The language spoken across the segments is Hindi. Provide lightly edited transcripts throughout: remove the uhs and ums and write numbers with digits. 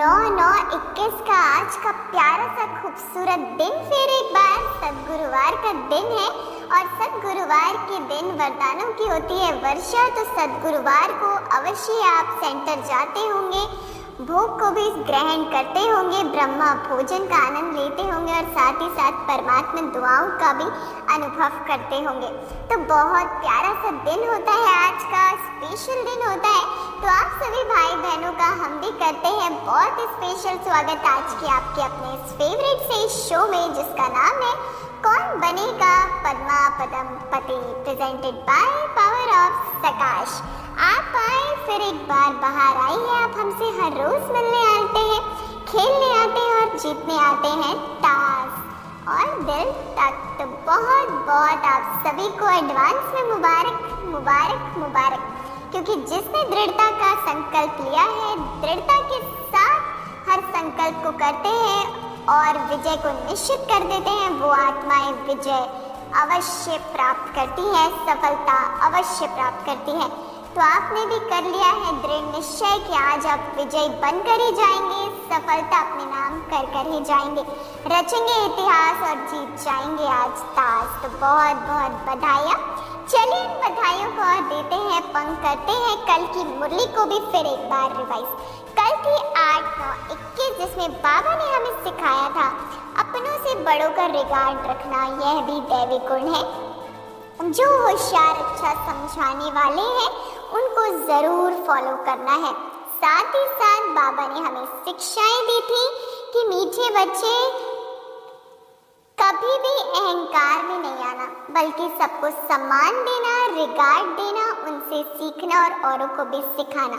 9/9/21 का आज का प्यारा सा खूबसूरत दिन फिर एक बार सद्गुरुवार का दिन है। और सद्गुरुवार के दिन वरदानों की होती है वर्षा। तो सद्गुरुवार को अवश्य आप सेंटर जाते होंगे, भोग को भी ग्रहण करते होंगे, ब्रह्मा भोजन का आनंद लेते होंगे और साथ ही साथ परमात्मा दुआओं का भी अनुभव करते होंगे। तो बहुत प्यारा सा दिन होता है, आज का स्पेशल दिन होता है। तो आप सभी भाई बहनों का हम भी करते हैं बहुत स्पेशल स्वागत आज के आपके अपने इस फेवरेट से इस शो में, जिसका नाम है कौन बनेगा पद्मा पदम पति, प्रेजेंटेड बाय पावर ऑफ सकाश। आप आए फिर एक बार, बाहर आई है। आप हमसे हर रोज मिलने आते हैं, खेलने आते हैं और जीतने आते हैं ताश और दिल तक। तो बहुत बहुत आप सभी को एडवांस में मुबारक मुबारक मुबारक, क्योंकि जिसने दृढ़ता का संकल्प लिया है, दृढ़ता के साथ हर संकल्प को करते हैं और विजय को निश्चित कर देते हैं, वो आत्माएं विजय अवश्य प्राप्त करती है, सफलता अवश्य प्राप्त करती है। तो आपने भी कर लिया है दृढ़ निश्चय कि आज आप विजयी बनकर ही जाएंगे, सफलता अपने नाम कर कर ही जाएंगे, रचेंगे इतिहास और जीत जाएंगे आज ताश। तो बहुत बहुत बधाइयाँ। चलिए इन बधाइयों को और देते हैं, पंख करते हैं कल की मुरली को भी फिर एक बार रिवाइज। कल थी 8/9/21, जिसमें बाबा ने हमें सिखाया था अपनों से बड़ों का रिगार्ड रखना, यह भी दैवी गुण है। जो होशियार अच्छा समझाने वाले हैं उनको जरूर फॉलो करना है। साथ ही साथ बाबा ने हमें शिक्षाएं दी थी कि मीठे बच्चे कभी भी अहंकार में नहीं आना, बल्कि सबको सम्मान देना, रिगार्ड देना, उनसे सीखना और औरों को भी सिखाना।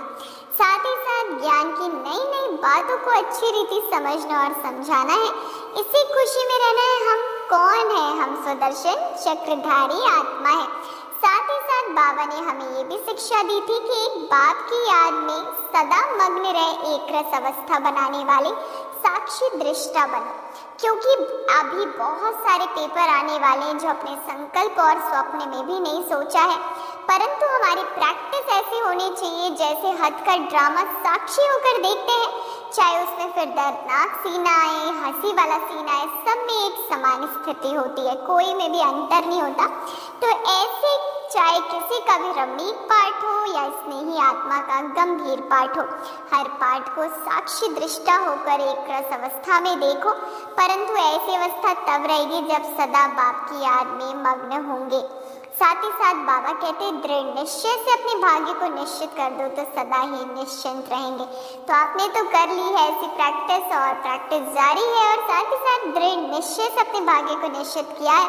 साथ ही साथ ज्ञान की नई नई बातों को अच्छी रीति समझना और समझाना है। इसी खुशी में रहना है। हम कौन है? हम सुदर्शन चक्रधारी आत्मा है। साथ ही साथ बाबा ने हमें ये भी शिक्षा दी थी कि एक बाप की याद में सदा मग्न रहे, एक रस अवस्था बनाने वाले साक्षी दृष्टा बने, क्योंकि अभी बहुत सारे पेपर आने वाले हैं जो अपने संकल्प और स्वप्न में भी नहीं सोचा है। परंतु हमारी प्रैक्टिस ऐसी होनी चाहिए जैसे हद का ड्रामा साक्षी होकर देखते हैं, चाहे उसमें फिर दर्दनाक सीन आए, हंसी वाला सीन आए, सब में एक समान स्थिति होती है, कोई में भी अंतर नहीं होता। तो ऐसे चाहे किसी का भी रमणीक पाठ हो या स्नेही आत्मा का गंभीर पाठ हो, हर पाठ को साक्षी दृष्टा होकर एक रस अवस्था में देखो। परंतु ऐसी अवस्था तब रहेगी जब सदा बाप की याद में मग्न होंगे। साथ ही साथ बाबा कहते हैं दृढ़ निश्चय से अपने भाग्य को निश्चित कर दो तो सदा ही निश्चिंत रहेंगे। तो आपने तो कर ली है ऐसी प्रैक्टिस और प्रैक्टिस जारी है, और साथ ही साथ दृढ़ निश्चय से अपने भाग्य को निश्चित किया है,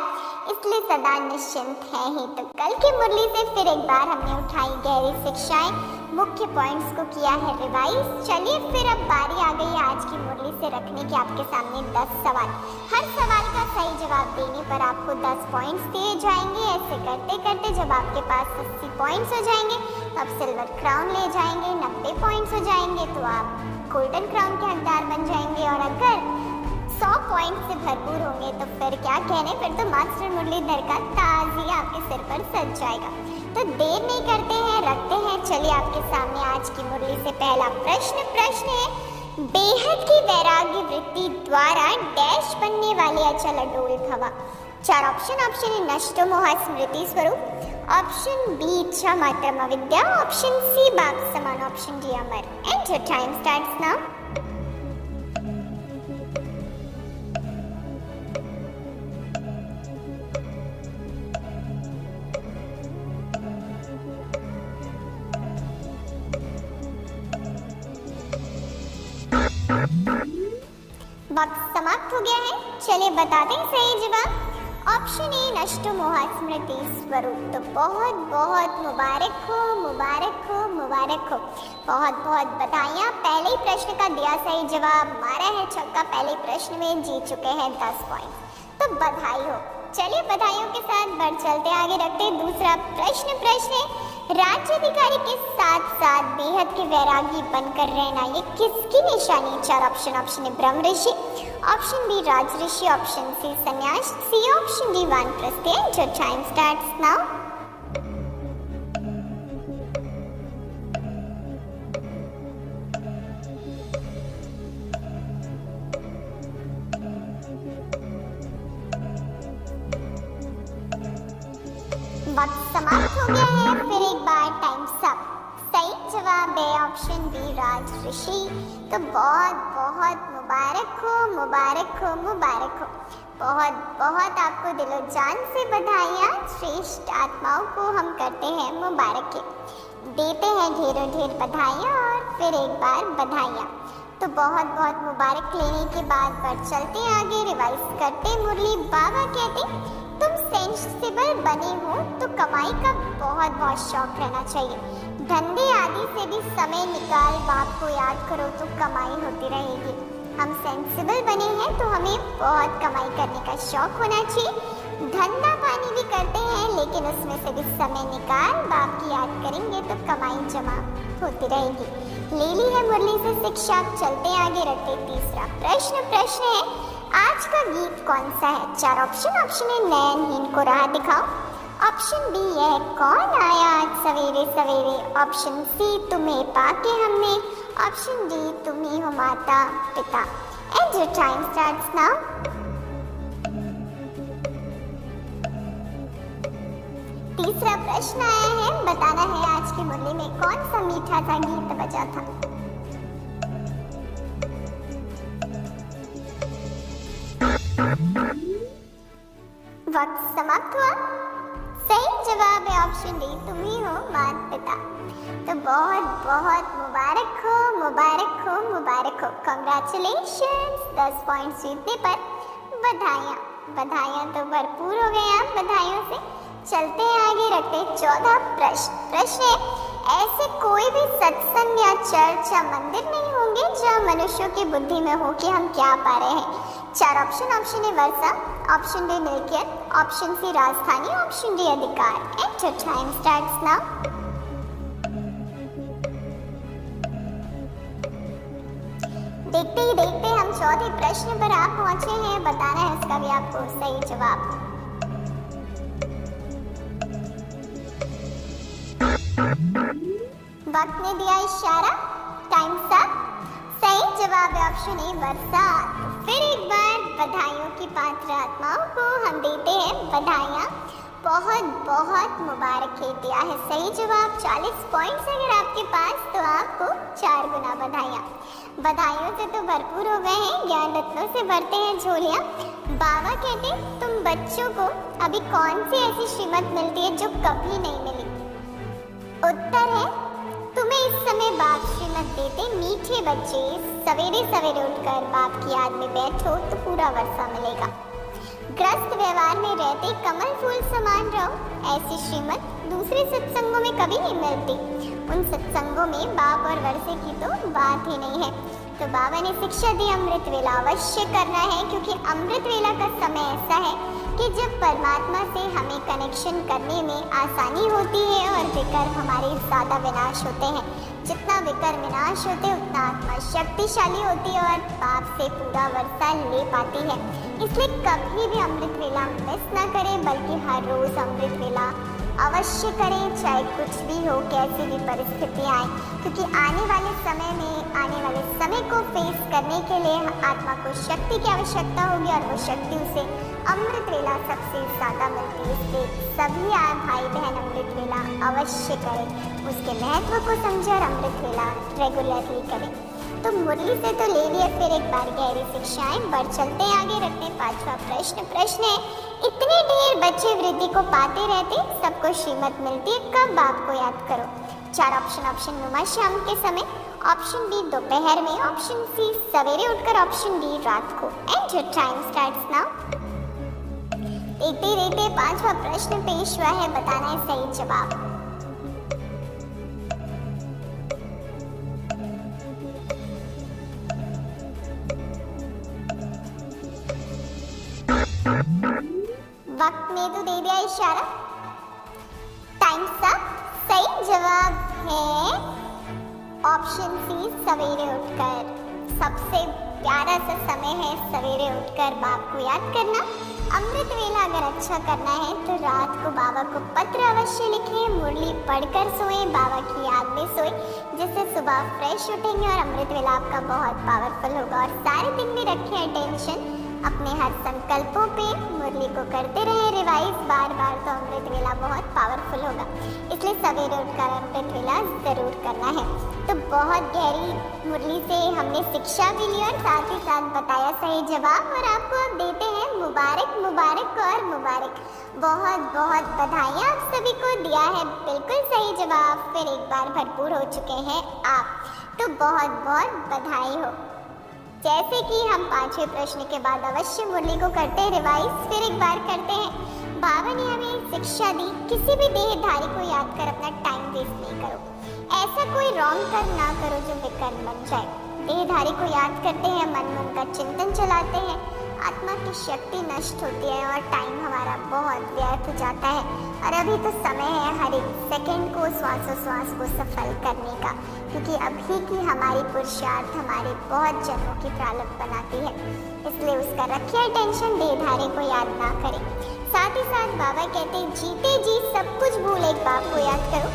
इसलिए सदा निश्चिंत है ही। तो कल की मुरली से फिर एक बार हमने उठाई गहरी शिक्षाएं, मुख्य पॉइंट्स को किया है रिवाइज। चलिए फिर अब बारी आ गई आज की मुरली से रखने की आपके सामने 10 सवाल। हर सवाल का सही जवाब देने पर आपको 10 पॉइंट्स दिए जाएंगे। ऐसे करते करते जब आपके पास 80 पॉइंट्स हो जाएंगे तो आप सिल्वर क्राउन ले जाएंगे। 90 पॉइंट्स हो जाएंगे तो आप गोल्डन क्राउन के हकदार बन जाएंगे। और अगर 100 पॉइंट से भरपूर होंगे तो फिर क्या कहने, फिर तो मास्टर मुरलीधर का ताज ही आपके सिर पर सज जाएगा। तो देर नहीं करते हैं, रखते हैं। चलिए आपके सामने आज की मुरली से पहला प्रश्न है, बेहद की वैराग्य वृत्ति द्वारा डैश बनने वाले अचल अडोल भवा। 4 ऑप्शन ए नष्टो मोह स्मृति स्वरूप, ऑप्शन बी इच्छा मात्रम अविद्या, ऑप्शन सी बाप समान, option D Amar. And your time starts now. वक्त समाप्त हो गया है। चलिए बताते हैं सही जवाब। ऑप्शन ए नष्टो मोह स्मृति स्वरूप। तो बहुत बहुत मुबारक हो, मुबारक हो, मुबारक हो, बहुत बहुत बधाइयाँ। पहले ही प्रश्न का दिया सही जवाब, मारा है छक्का पहले प्रश्न में, जीत चुके हैं 10 पॉइंट। तो बधाई हो। चलिए बधाइयों के साथ बढ़ चलते आगे रखते दूसरा प्रश्न है, राज्याधिकारी के साथ साथ बेहद के वैरागी बनकर रहना ये किसकी निशानी? 4 option A Brahma Rishi, option B Raj Rishi, option C संन्यास, सी ऑप्शन डी वानप्रस्थ। जो टाइम स्टार्ट्स नाउ। वक्त समाप्त हो गया है, फिर एक बार टाइम्स अप। सही जवाब है ऑप्शन बी राजऋषि। तो बहुत बहुत मुबारक हो, मुबारक हो, मुबारक हो। बहुत बहुत आपको दिलो जान से बधाइयाँ। श्रेष्ठ आत्माओं को हम करते हैं मुबारक, देते हैं ढेरों ढेर बधाइयाँ और फिर एक बार बधाइयाँ। तो बहुत बहुत मुबारक लेने के बाद पर चलते आगे, रिवाइज करते मुरली। बाबा कहते तुम सेंसिबल बने हो तो कमाई का बहुत बहुत शौक रहना चाहिए। धंधे आदि से भी समय निकाल बाप को याद करो तो कमाई होती रहेगी। हम सेंसिबल बने हैं तो हमें बहुत कमाई करने का शौक होना चाहिए। धंधा पानी भी करते हैं लेकिन उसमें से भी समय निकाल बाप की याद करेंगे तो कमाई जमा होती रहेगी। ले ली है मुरली से शिक्षा, चलते आगे रखते तीसरा प्रश्न है आज का गीत कौन सा है? 4 ऑप्शन। ऑप्शन ए नयनहीन को राह दिखाओ, ऑप्शन बी यह कौन आया आज सवेरे सवेरे, ऑप्शन सी तुम्हें पाके हमने, ऑप्शन डी तुम ही हो माता पिता। And your time starts now. तीसरा प्रश्न आया है, बताना है आज की मुरली में कौन सा मीठा सा गीत बजा था। वक्त समाप्त हुआ। सही जवाब है ऑप्शन डी तुम ही हो माता पिता। तो बहुत बहुत मुबारक हो, मुबारक हो, मुबारक हो। कंग्रेचुलेशंस। 10 पॉइंट जीतने पर बधाइयाँ। बधाइयाँ तो भरपूर हो गए आप बधाइयों से। चलते हैं आगे, रखते 14 प्रश्न है ऐसे कोई भी सत्संग या चर्च या मंदिर नहीं होंगे जहाँ मनुष्यों की बुद्धि में हो कि हम क्या पा रहे हैं। 4 ऑप्शन। ऑप्शन ए वर्षा, ऑप्शन बी मिल्कियत, ऑप्शन सी राजधानी, ऑप्शन डी अधिकार। And your time starts now. देखते ही देखते हम चौथे प्रश्न पर आप पहुंचे हैं। बताना है उसका भी आपको सही जवाब। वक्त ने दिया इशारा, टाइम अप। सही जवाब है ऑप्शन ए बरसात। फिर एक बार बधाइयों की पात्र आत्माओं को हम देते हैं बधाइयाँ। बहुत बहुत मुबारक दिया है सही जवाब। 40 पॉइंट्स अगर आपके पास तो आपको 4 गुना बधाइयाँ। बधाइयों से तो भरपूर हो गए हैं, ज्ञान रत्नों से भरते हैं झोलियाँ। बाबा कहते तुम बच्चों को अभी कौन सी ऐसी श्रीमत मिलती है जो कभी नहीं मिली? उत्तर है तुम्हें इस समय बाप श्रीमत देते मीठे बच्चे सवेरे सवेरे उठकर बाप की याद में बैठो तो पूरा वर्षा मिलेगा। ग्रस्त व्यवहार में रहते कमल फूल समान रहो, ऐसी श्रीमत दूसरे सत्संगों में कभी नहीं मिलती। उन सत्संगों में बाप और वर्षे की तो बात ही नहीं है। तो बाबा ने शिक्षा दी अमृत वेला अवश्य करना है, क्योंकि अमृत वेला का समय ऐसा है कि जब परमात्मा से हमें कनेक्शन करने में आसानी होती है और विकर्म हमारे ज़्यादा विनाश होते हैं। जितना विकर्म विनाश होते हैं उतना आत्मा शक्तिशाली होती है और पाप से पूरा वर्षा ले पाती है। इसलिए कभी भी अमृत वेला मिस ना करें, बल्कि हर रोज़ अमृत वेला अवश्य करें, चाहे कुछ भी हो, कैसी भी परिस्थितियाँ आए, क्योंकि आने वाले समय को फेस करने के लिए आत्मा को शक्ति की आवश्यकता होगी और वो शक्ति उसे अमृत वेला सबसे ज़्यादा मिलती है। इसलिए सभी भाई बहन अमृत वेला अवश्य करें, उसके महत्व को समझे और अमृत वेला रेगुलरली करें। तो मुरली से तो ले लिया, फिर एक बार गहरी शिक्षाएं बढ़ चलते हैं आगे, रखते 5वां प्रश्न है इतने ढेर बच्चे वृद्धि को पाते रहते सबको श्रीमत मिलती है कब? बाप को याद करो। 4 ऑप्शन। ऑप्शन नुमा शाम के समय, ऑप्शन बी दोपहर में, ऑप्शन सी सवेरे उठकर, ऑप्शन डी रात को। And your time starts now. देखते देखते 5वां प्रश्न पेश हुआ है, बताना है सही जवाब। वक्त ने तो दे दिया इशारा, टाइम अप। सही जवाब है ऑप्शन सी सवेरे उठकर। सबसे प्यारा सा समय है सवेरे उठकर बाप को याद करना। अमृत वेला अगर अच्छा करना है तो रात को बाबा को पत्र अवश्य लिखें, मुरली पढ़कर सोएं, बाबा की याद में सोएं, जिससे सुबह फ्रेश उठेंगे और अमृत वेला आपका बहुत पावरफुल होगा। और सारे दिन में रखें अटेंशन अपने हर संकल्पों पे मुरली को करते रहे रिवाइज बार बार, तो अमृत वेला बहुत पावरफुल होगा। इसलिए सवेरे उठकर अमृत वेला ज़रूर करना है। तो बहुत गहरी मुरली से हमने शिक्षा भी ली और साथ ही साथ बताया सही जवाब, और आपको अब देते हैं मुबारक मुबारक और मुबारक। बहुत बहुत बधाइयाँ आप सभी को, दिया है बिल्कुल सही जवाब, फिर एक बार भरपूर हो चुके हैं आप, तो बहुत बहुत बधाई हो। जैसे कि हम 5वें प्रश्न के बाद अवश्य मुरली को करते हैं रिवाइज, फिर एक बार करते हैं। बाबा ने हमें शिक्षा दी, किसी भी देहधारी को याद कर अपना टाइम वेस्ट नहीं करो। ऐसा कोई रॉन्ग कर्म ना करो जो विकर्म बन जाए। देहधारी को याद करते हैं, मन मन का चिंतन चलाते हैं, आत्मा की शक्ति नष्ट होती है और टाइम हमारा बहुत व्यर्थ हो जाता है। और अभी तो समय है हर एक सेकंड को, श्वासोश्वास को सफल करने का, क्योंकि अभी की हमारी पुरुषार्थ हमारे बहुत जन्मों की प्रारब्ध बनाती है। इसलिए उसका रखिए टेंशन, देहधारी को याद ना करें। साथ ही साथ बाबा कहते हैं, जीते जी सब कुछ भूल एक बाप को याद करो,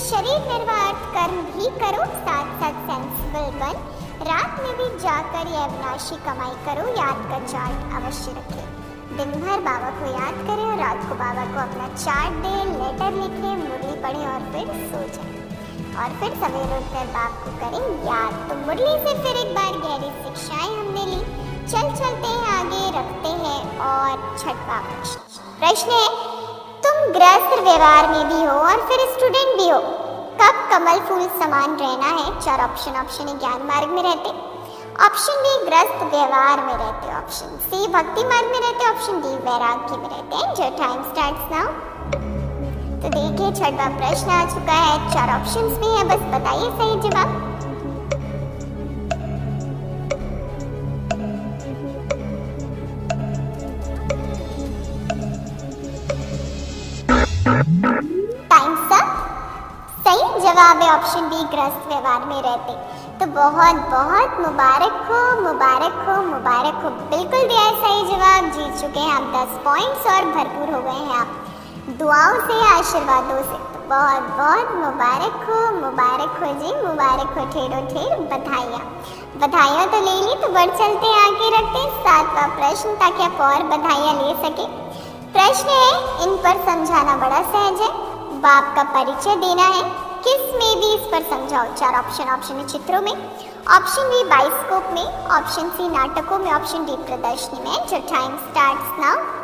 शरीर निर्वाह कर्म भी करो, साथ साथ सेंसिबल बन, रात में भी जाकर यह अविनाशी कमाई करो, याद का चार्ट अवश्य रखें। दिन भर बाबा को याद करें और रात को बाबा को अपना चार्ट दें, लेटर लिखें, मुरली पढ़ें और फिर सो जाएं। और फिर सवेरे उठकर बाप को करें याद। तो मुरली से फिर एक बार गहरी शिक्षाएं हमने ली, चलते हैं आगे, रखते हैं। और 6वां प्रश्न है, तुम गृहस्थ व्यवहार में भी हो और फिर स्टूडेंट भी हो, कब कमल फूल समान रहना है? 4 ऑप्शन है ज्ञान मार्ग में रहते, ऑप्शन बी गृहस्थ व्यवहार में रहते, ऑप्शन सी भक्ति मार्ग में रहते, ऑप्शन डी वैराग्य में रहते हैं। जो टाइम स्टार्ट्स नाउ। तो देखिए 6वां प्रश्न आ चुका है, 4 ऑप्शंस भी हैं, बस बताइए सही जवाब। Times up. सही जवाब है ऑप्शन बी गृहस्थ व्यवहार में रहते। तो बहुत बहुत मुबारक हो, मुबारक हो, मुबारक हो, बिल्कुल दिया है सही जवाब, जीत चुके हैं आप 10 पॉइंट्स और भरपूर हो गए हैं आप दुआओं से, आशीर्वादों से। तो बहुत बहुत मुबारक हो जी, मुबारक हो, ठेरो ठेर बधाइयाँ। बधाइयाँ तो ले ली, तो बढ़ चलते हैं आगे, रखते हैं 7वां प्रश्न ताकि आप और बधाइयाँ ले सके। प्रश्न है, इन पर समझाना बड़ा सहज है, बाप का परिचय देना है, किस में भी इस पर समझाओ। 4 ऑप्शन है चित्रों में, ऑप्शन बी बाइस्कोप में, ऑप्शन सी नाटकों में, ऑप्शन डी प्रदर्शनी में। जो टाइम स्टार्ट्स नाउ।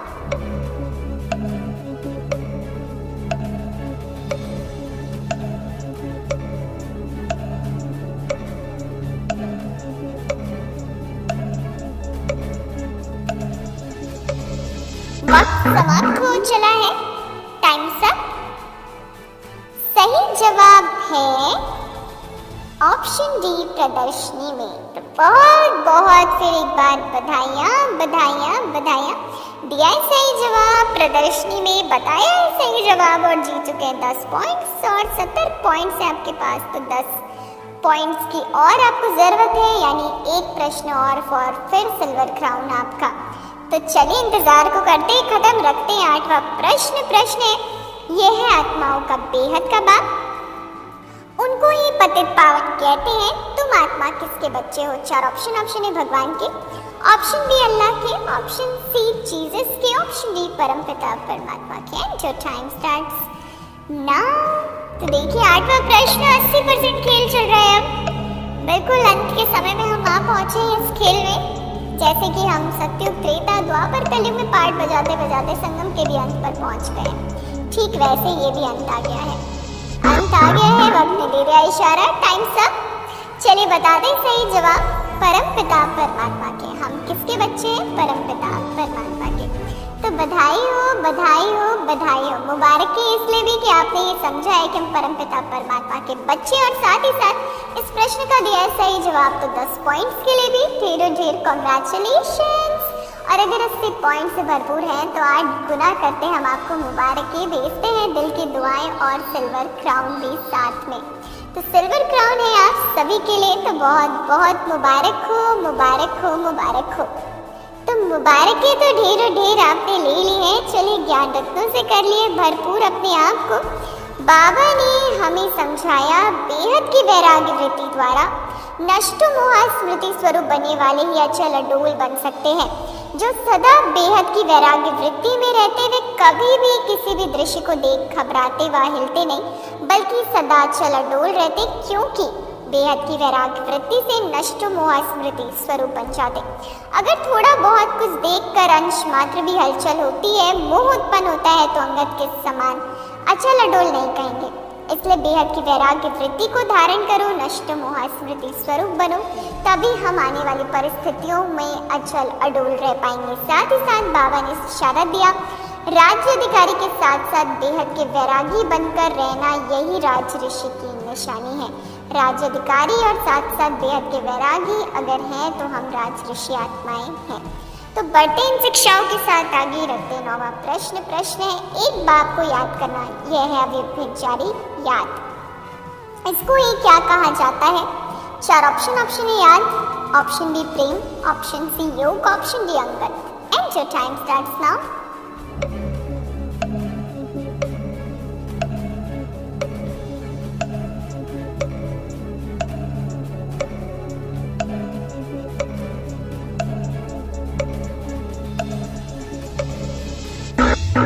वक्त समाप्त हो चला है, टाइम्स अप। सही जवाब है ऑप्शन डी प्रदर्शनी में। तो बहुत बहुत फिर एक बार बधाइयाँ, बधाइयाँ, बधाइयाँ, दिया है सही जवाब, प्रदर्शनी में बताया है सही जवाब और जीत चुके हैं 10 पॉइंट्स और 70 पॉइंट्स है आपके पास। तो 10 पॉइंट्स की और आपको जरूरत है, यानी एक प्रश्न और फिर सिल्वर क्राउन आपका। तो चलिए इंतजार को करते ही खत्म, रखते हैं 8वां प्रश्न है, ये है आत्माओं का बेहद का बाप, उनको ही पतित पावन कहते हैं, तुम आत्मा किसके बच्चे हो? 4 ऑप्शन है भगवान के, ऑप्शन बी अल्लाह के, ऑप्शन सी जीसस के, ऑप्शन डी परम पिता परमात्मा के। जो टाइम स्टार्ट्स नाउ। तो देखिए 8वां प्रश्न, 80% खेल चल रहा है अब, बिल्कुल अंत के समय में हम आ पहुंचे हैं इस खेल में। जैसे कि हम सत्युग त्रेता द्वापर कलयुग में पाठ बजाते बजाते संगम के भी अंत पर पहुंच गए, ठीक वैसे ये भी अंत आ गया है, वक्त ने दे दिया इशारा, टाइम सब। चलिए बता दें सही जवाब, परम पिता परमात्मा के। हम किसके बच्चे हैं? परम पिता परमात्मा के। तो बधाई हो, बधाई हो, बधाई हो, मुबारक है इसलिए भी कि आपने ये समझा है कि हम परम पिता परमात्मा के बच्चे, और साथ ही साथ इस प्रश्न का दिया है सही जवाब। तो 10 पॉइंट्स के लिए भी ढेरों ढेर कॉन्ग्रेचुलेशंस। और अगर 80 पॉइंट से भरपूर हैं तो 8 गुना करते हम आपको मुबारकी भेजते हैं, दिल की दुआएं और सिल्वर क्राउन भी साथ में। तो सिल्वर क्राउन है आप सभी के लिए, तो बहुत बहुत मुबारक हो, मुबारक हो, मुबारक हो। तो मुबारकी तो ढेरों ढेर आपने ले ली है। चलिए ज्ञान रत्नों से कर लिए भरपूर अपने आप को। बाबा ने हमें समझाया बेहद की वैराग्य वृत्ति द्वारा, नष्ट मोह स्मृति स्वरूप बनने वाले ही अचल अडोल बन सकते हैं, जो सदा बेहद की वैराग्य वृत्ति में रहते हुए कभी भी किसी भी दृश्य को देख घबराते व हिलते नहीं, बल्कि सदा अचल अडोल रहते, क्योंकि बेहद की वैराग्य वृत्ति से नष्ट मोह स्मृति स्वरूप बन जाते। अगर थोड़ा बहुत कुछ देखकर अंश मात्र भी हलचल होती है, मोह उत्पन्न होता है, तो अंगद के समान अचल अडोल नहीं कहेंगे। इसलिए बेहद की वैराग्य वृत्ति को धारण करो, नष्ट मोह स्मृति स्वरूप बनो, तभी हम आने वाली परिस्थितियों में अचल अडोल रह पाएंगे। साथ ही साथ बाबा ने इशारा दिया, राज्य अधिकारी के साथ साथ बेहद के वैरागी बनकर रहना, यही राज ऋषि की निशानी है। राज्य अधिकारी और साथ साथ बेहद के वैरागी अगर हैं तो हम राज ऋषि आत्माएं हैं। तो बढ़ते इन शिक्षाओं के साथ आगे रखते 9वां प्रश्न है, एक बात को याद करना, यह है अव्यभिचारी याद। इसको ये क्या कहा जाता है? 4 ऑप्शन है याद, ऑप्शन बी प्रेम, ऑप्शन सी योग, ऑप्शन डी अंगत। And your time starts now.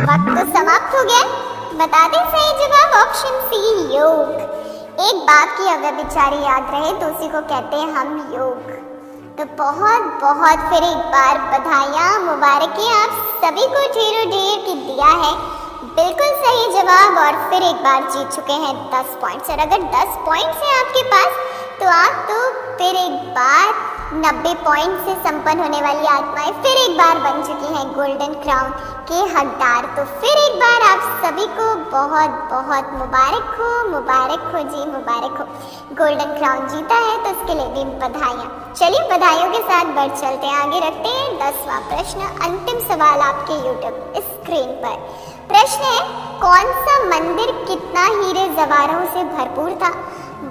वक्त तो समाप्त हो गया। बता दें सही जवाब ऑप्शन सी योग। एक बात की अगर विचारी याद रहे तो उसी को कहते हैं हम योग। तो बहुत बहुत फिर एक बार बधाइयाँ, मुबारकें आप सभी को ढेरों ढेर की दिया है बिल्कुल सही जवाब, और फिर एक बार जीत चुके हैं 10 पॉइंट्स। और अगर 10 पॉइंट्स हैं आपके पास तो आप तो फिर एक बार 90 पॉइंट से संपन्न होने वाली आत्माएं फिर एक बार बन चुकी हैं गोल्डन क्राउन के हकदार। तो फिर एक बार आप सभी को बहुत बहुत मुबारक हो जी, मुबारक हो। गोल्डन क्राउन जीता है तो इसके लिए भी बधाइयाँ। चलिए बधाइयों के साथ बढ़ चलते हैं, आगे रखते हैं 10वां प्रश्न, अंतिम सवाल आपके यूट्यूब स्क्रीन पर। प्रश्न है, कौन सा मंदिर कितना हीरे जवाहरों से भरपूर था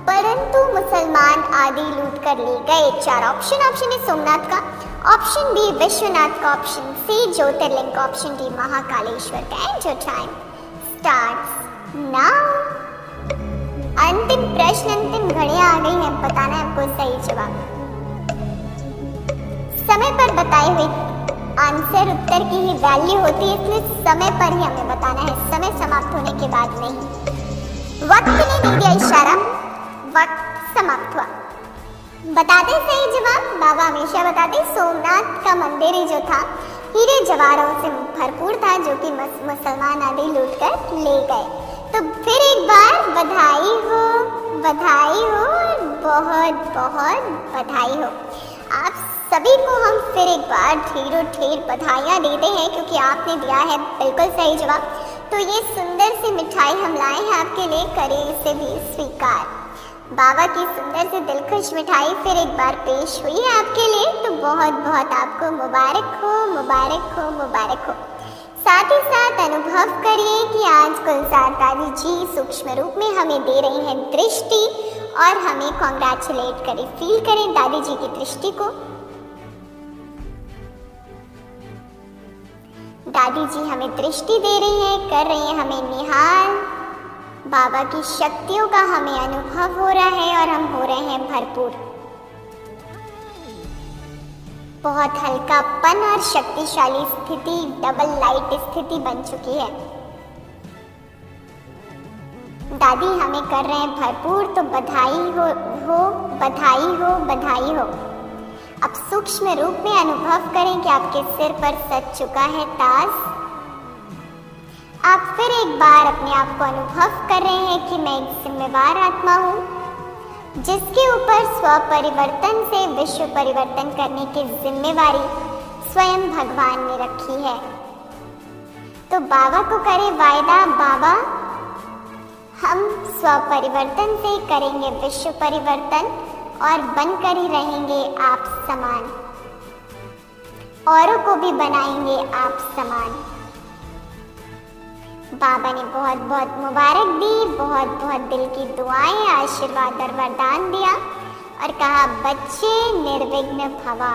परंतु मुसलमान आदि लूट कर ले गए? 4 ऑप्शन है सोमनाथ का, ऑप्शन बी विश्वनाथ का, ऑप्शन सी ज्योतिर्लिंग का, ऑप्शन डी महाकालेश्वर का। And your time starts now. अंतिम प्रश्न, अंतिम घड़ियां आ गई हैं, बताना है आपको सही जवाब। समय पर बताए हुए आंसर उत्तर की ही वैल्यू होती है, इसलिए समय पर ही हमें बताना है, समय समाप्त होने के बाद नहीं। वक्त ने दे दिया इशारा, वक्त समाप्त हुआ। बताते सही जवाब, बाबा हमेशा बताते सोमनाथ का मंदिर ही जो था हीरे जवाहरों से भरपूर था, जो कि मुसलमान आदि लूट कर ले गए। तो फिर एक बार बधाई हो, बहुत बहुत बधाई हो। आप सभी को हम फिर एक बार ढेरों ढेर बधाइयाँ देते हैं क्योंकि आपने दिया है बिल्कुल सही जवाब। तो ये सुंदर सी मिठाई हम लाए हैं आपके लिए, करें इसे भी स्वीकार। बाबा की सुंदर सी दिलखुश मिठाई फिर एक बार पेश हुई है आपके लिए, तो बहुत बहुत आपको मुबारक हो। साथ ही साथ अनुभव करिए कि आज गुलजार दादी जी सूक्ष्म रूप में हमें दे रही हैं दृष्टि, और हमें कॉन्ग्रेचुलेट करें, फील करें दादी जी की दृष्टि को। दादी जी हमें दृष्टि दे रही है, कर रही है हमें निहाल। बाबा की शक्तियों का हमें अनुभव हो रहा है और हम हो रहे हैं भरपूर। बहुत हल्कापन और शक्तिशाली स्थिति, डबल लाइट स्थिति बन चुकी है। दादी हमें कर रहे हैं भरपूर, तो बधाई हो। अब सूक्ष्म रूप में अनुभव करें कि आपके सिर पर सज चुका है ताज। आप फिर एक बार अपने आप को अनुभव कर रहे हैं कि मैं एक जिम्मेवार आत्मा हूँ, जिसके ऊपर स्व परिवर्तन से विश्व परिवर्तन करने की जिम्मेवारी स्वयं भगवान ने रखी है। तो बाबा को करें वायदा, बाबा हम स्व परिवर्तन से करेंगे विश्व परिवर्तन और बनकर ही रहेंगे आप समान, औरों को भी बनाएंगे आप समान। बाबा ने बहुत बहुत मुबारक दी, बहुत बहुत दिल की दुआएं, आशीर्वाद और वरदान दिया और कहा बच्चे निर्विघ्न भवा।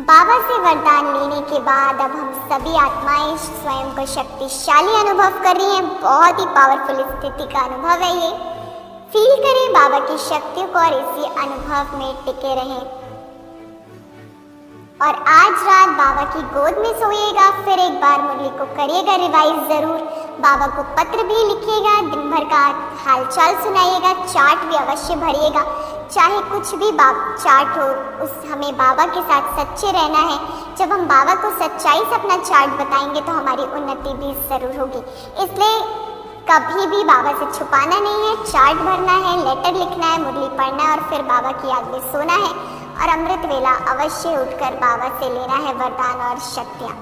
बाबा से वरदान लेने के बाद अब हम सभी आत्माएं स्वयं को शक्तिशाली अनुभव कर रही हैं। बहुत ही पावरफुल स्थिति का अनुभव है ये। फील करें बाबा की शक्तियों को और इसी अनुभव में टिके रहें। और आज रात बाबा की गोद में सोइएगा, फिर एक बार मुरली को करिएगा रिवाइज जरूर। बाबा को पत्र भी लिखिएगा, दिन भर का हालचाल सुनाइएगा, चार्ट भी अवश्य भरिएगा। चाहे कुछ भी चार्ट हो, उस हमें बाबा के साथ सच्चे रहना है। जब हम बाबा को सच्चाई से अपना चार्ट बताएंगे तो हमारी उन्नति भी जरूर होगी। इसलिए कभी भी बाबा से छुपाना नहीं है, चार्ट भरना है, लेटर लिखना है, मुरली पढ़ना है और फिर बाबा की याद में सोना है। और अमृत वेला अवश्य उठकर बाबा से लेना है वरदान और शक्तियाँ।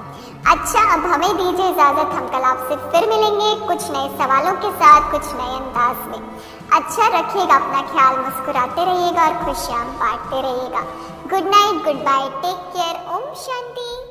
अच्छा, अब हमें दीजिए इजाज़त, हम कल आपसे फिर मिलेंगे कुछ नए सवालों के साथ, कुछ नए अंदाज में। अच्छा रखिएगा अपना ख्याल, मुस्कुराते रहिएगा और खुशियाँ बांटते रहिएगा। Good night, good bye, take care, ओम शांति।